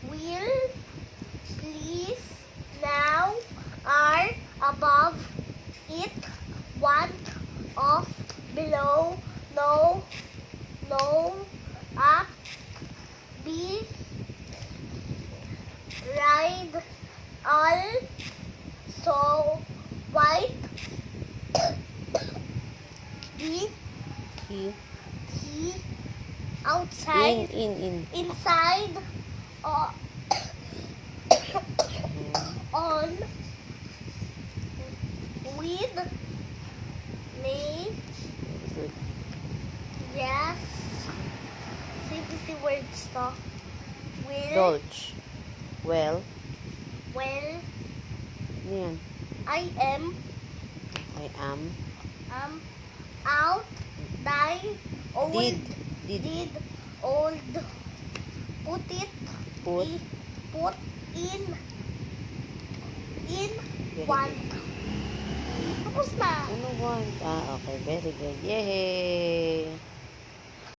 will, please, now, are, above, it, want, of, below, no, no, up, be, ride, all, so, white, be, He. he, outside, In. inside, on, with, may, Good. yes, CBC words to, will, Dolch. Well. well, Ano yan? I am, out, die, old, Did. old, put it, Put. put in, Very want. good. Tapos na. Ano want? Okay. Very good. Yay!